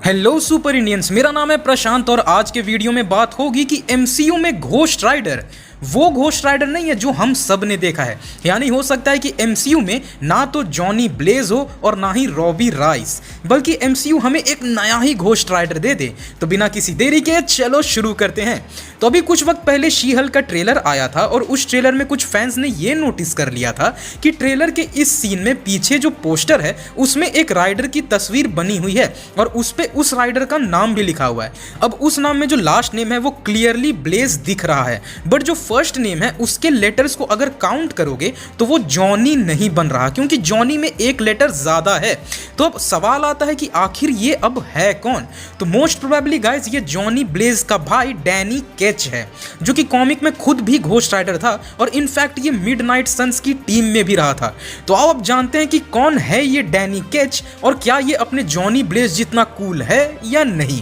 Hello super Indians, मेरा नाम है प्रशांत और आज के वीडियो में बात होगी कि एमसीयू में घोस्ट राइडर वो घोस्ट राइडर नहीं है जो हम सब ने देखा है। यानी हो सकता है कि एमसीयू में ना तो जॉनी ब्लेज हो और ना ही रॉबी राइस, बल्कि एमसीयू हमें एक नया ही घोस्ट राइडर दे दे। तो बिना किसी देरी के चलो शुरू करते हैं। तो अभी कुछ वक्त पहले शी हल्क का ट्रेलर आया था और उस ट्रेलर में कुछ फैंस ने ये नोटिस कर लिया था कि ट्रेलर के इस सीन में पीछे जो पोस्टर है उसमें एक राइडर की तस्वीर बनी हुई है और उस पे उस राइडर का नाम भी लिखा हुआ है। अब उस नाम में जो लास्ट नेम है वो क्लियरली ब्लेज दिख रहा है, बट जो फर्स्ट नेम है उसके लेटर्स को अगर काउंट करोगे तो वो जॉनी नहीं बन रहा, क्योंकि जॉनी में एक लेटर ज्यादा है। तो अब सवाल आता है कि आखिर ये अब है कौन? तो मोस्ट प्रोबेबली गाइस ये जॉनी ब्लेज का भाई डैनी केच है, जो कि कॉमिक में खुद भी घोस्ट राइडर था और इनफैक्ट ये मिडनाइट सन्स की टीम में भी रहा था। तो आओ अब जानते हैं कि कौन है ये डैनी केच और क्या ये अपने जॉनी ब्लेज जितना कूल है या नहीं।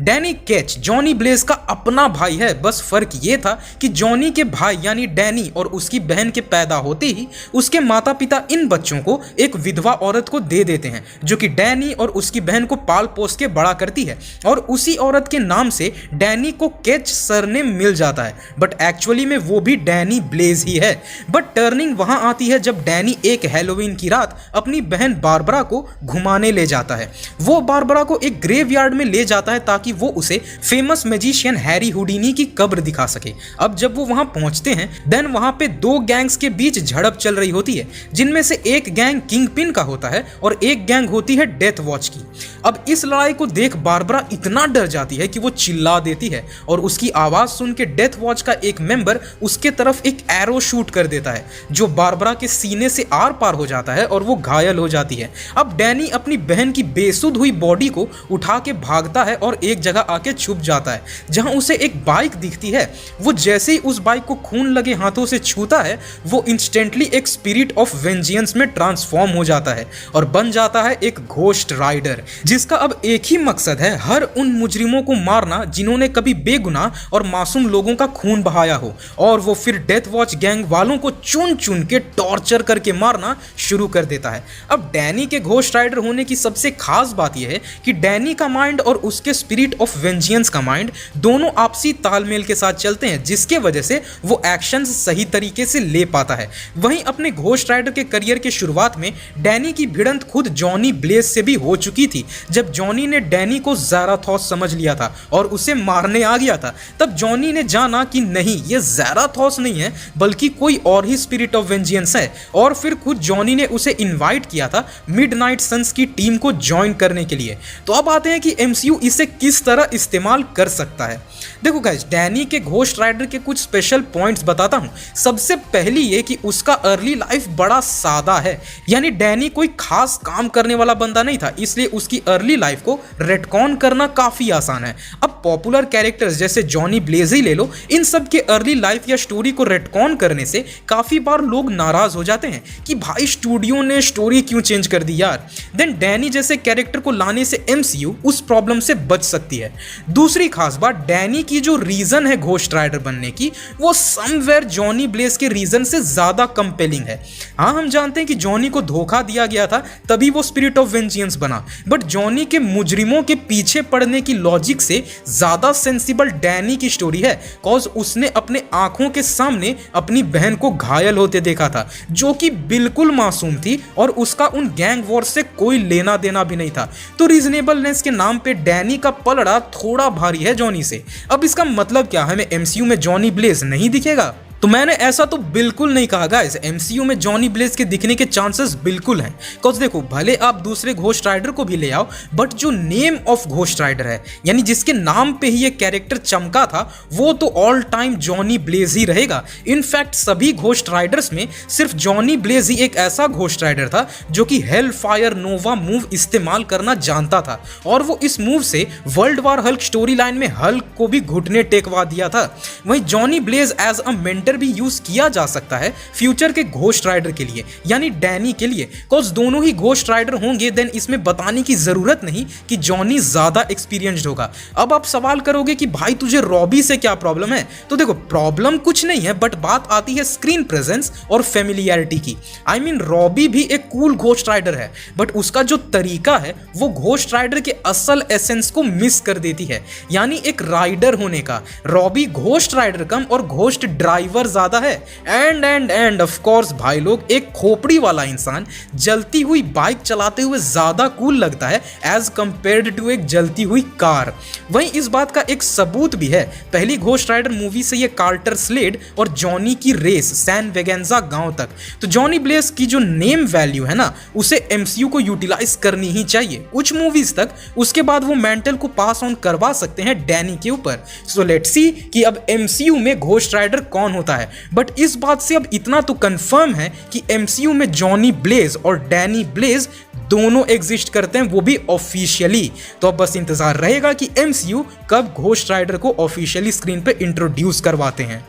डैनी केच जॉनी ब्लेज का अपना भाई है, बस फर्क ये था कि जॉनी के भाई यानी डैनी और उसकी बहन के पैदा होते ही उसके माता पिता इन बच्चों को एक विधवा औरत को दे देते हैं, जो कि डैनी और उसकी बहन को पाल पोस के बड़ा करती है और उसी औरत के नाम से डैनी को केच सरनेम मिल जाता है। बट एक्चुअली में वो भी डैनी ब्लेज ही है। बट टर्निंग वहां आती है जब डैनी एक हैलोवीन की रात अपनी बहन बारबरा को घुमाने ले जाता है। वो बारबरा को एक ग्रेवयार्ड में ले जाता है ताकि वो उसे फेमस मैजिशियन हैरी हुडीनी की कब्र दिखा सके। अब जब वो वहां पहुंचते हैं देन वहां पे दो गैंग्स के बीच झड़प चल रही होती है, जिनमें से एक गैंग किंग पिन का होता है और एक गैंग होती है डेथ वॉच की। अब इस लड़ाई को देख बारबरा इतना डर जाती है कि वो चिल्ला देती है और उसकी आवाज सुन के डेथ वॉच का एक मेंबर उसके तरफ एक एरो शूट कर देता है, जो बारबरा के सीने से आर पार हो जाता है और वो घायल हो जाती है। अब डैनी अपनी बहन की बेसुध हुई बॉडी को उठा के भागता है और एक जगह आके छुप जाता है जहां उसे एक बाइक दिखती है। वो जैसे ही उस बाइक को खून लगे हाथों से छूता है वो इंस्टेंटली एक स्पिरिट ऑफ वेंजियंस में ट्रांसफॉर्म हो जाता है और बन जाता है एक घोस्ट राइडर, जिसका अब एक ही मकसद है हर उन मुजरिमों को मारना जिन्होंने कभी बेगुनाह और मासूम लोगों का खून बहाया हो। और वो फिर डेथ वॉच गैंग वालों को चुन चुन के टॉर्चर करके मारना शुरू कर देता है। अब डैनी के घोस्ट राइडर होने की सबसे खास बात यह है कि डैनी का माइंड और उसके स्पिरिट ऑफ वेंजियंस का माइंड दोनों आपसी तालमेल के साथ चलते हैं, जिसके वजह से वो एक्शंस सही तरीके से ले पाता है। वहीं अपने घोस्ट राइडर के करियर के शुरुआत में डैनी की भिड़ंत खुद जॉनी ब्लेज से भी हो चुकी थी। जब जॉनी ने डैनी को ज़ाराथॉस समझ लिया था और उसे मारने आ गया था, तब जॉनी ने जाना कि नहीं ये ज़ाराथॉस नहीं है बल्कि कोई और ही स्पिरिट ऑफ वेंजियंस है, और फिर खुद जॉनी ने उसे इन्वाइट किया था मिडनाइट सन्स की टीम को ज्वाइन करने के लिए। तो अब आते हैं कि एमसीयू इसे किस तरह इस्तेमाल कर सकता है। देखो गाइस, डैनी के घोस्ट राइडर के कुछ स्पेशल पॉइंट्स बताता हूं। सबसे पहली ये कि उसका अर्ली लाइफ बड़ा सादा है, यानी डैनी कोई खास काम करने वाला बंदा नहीं था, इसलिए उसकी अर्ली लाइफ को रेटकॉन करना काफी आसान है। अब पॉपुलर कैरेक्टर्स जैसे जॉनी ब्लेज ही ले लो, इन सब के अर्ली लाइफ या स्टोरी को रेटकॉन करने से काफी बार लोग नाराज हो जाते हैं कि भाई स्टूडियो ने स्टोरी क्यों चेंज कर दी यार। देन डैनी जैसे कैरेक्टर को लाने से एमसीयू उस प्रॉब्लम से बच सकती है। दूसरी खास बात, डैनी की जो रीजन है घोस्ट राइडर बनने की वो समवेयर जॉनी ब्लेज के रीजन से ज्यादा कंपेलिंग है। हाँ, हम जानते हैं कि जॉनी को धोखा दिया गया था तभी वो स्पिरिट ऑफ वेंजियंस बना, बट जॉनी के मुजरिमों के पीछे पड़ने की लॉजिक से ज्यादा सेंसिबल डैनी की स्टोरी है, कॉज उसने अपने आंखों के सामने अपनी बहन को घायल होते देखा था, जो कि बिल्कुल मासूम थी और उसका उन गैंग वॉर से कोई लेना देना भी नहीं था। तो रीजनेबलनेस के नाम पे डैनी का पलड़ा थोड़ा भारी है जॉनी से। अब इसका मतलब क्या, हमें एमसीयू में जॉनी ब्लेज नहीं दिखेगा? तो मैंने ऐसा तो बिल्कुल नहीं कहा गाइस। एमसीयू में जॉनी ब्लेज के दिखने के चांसेस बिल्कुल हैं, बिकॉज देखो भले आप दूसरे घोस्ट राइडर को भी ले आओ, बट जो नेम ऑफ घोस्ट राइडर है यानी जिसके नाम पे ही ये कैरेक्टर चमका था, वो तो ऑल टाइम जॉनी ब्लेज ही रहेगा। इनफैक्ट सभी घोस्ट राइडर्स में सिर्फ जॉनी ब्लेज ही एक ऐसा घोस्ट राइडर था जो कि हेल फायर नोवा मूव इस्तेमाल करना जानता था, और वो इस मूव से World War Hulk story line में हल्क को भी घुटने टेकवा दिया था। वहीं Johnny Blaze as a mentor rider भी यूज किया जा सकता है फ्यूचर के घोस्ट राइडर के लिए, यानी डैनी के लिए। कॉज दोनों ही घोस्ट राइडर होंगे, देन इसमें बताने की जरूरत नहीं कि जॉनी ज्यादा एक्सपीरियंस्ड होगा। अब आप सवाल करोगे कि भाई तुझे रॉबी से क्या प्रॉब्लम है, तो देखो प्रॉब्लम कुछ नहीं है, बट बात आती है स्क्रीन प्रेजेंस और फेमिलियरिटी की। आई मीन रॉबी भी एक कूल घोस्ट राइडर है, बट उसका जो तरीका है वो घोस्ट राइडर के असल एसेंस को मिस कर देती है, यानी एक राइडर होने का। रॉबी घोस्ट राइडर कम और घोस्ट ड्राइवर ज्यादा है। एंड ऑफ कोर्स भाई लोग, एक खोपड़ी वाला इंसान जलती हुई बाइक चलाते हुए ज्यादा कूल लगता है एज कंपेयर्ड टू एक जलती हुई कार। वहीं इस बात का एक सबूत भी है, पहली घोस्ट राइडर मूवी से ये कार्टर स्लेड और जॉनी की रेस सैन वेगेंजा गांव तक। तो जॉनी ब्लेस की जो नेम वैल्यू है ना, उसे एमसीयू को यूटिलाइज करनी ही चाहिए कुछ मूवीज तक, उसके बाद वो मेंटल को पास ऑन करवा सकते हैं डैनी के ऊपर। सो लेट्स सी कि अब एमसीयू में घोस्ट राइडर कौन होता है। बट इस बात से अब इतना तो कंफर्म है कि एमसीयू में जॉनी ब्लेज और डैनी ब्लेज दोनों एग्जिस्ट करते हैं, वो भी ऑफिशियली। तो अब बस इंतजार रहेगा कि एमसीयू कब घोस्ट राइडर को ऑफिशियली स्क्रीन पे इंट्रोड्यूस करवाते हैं।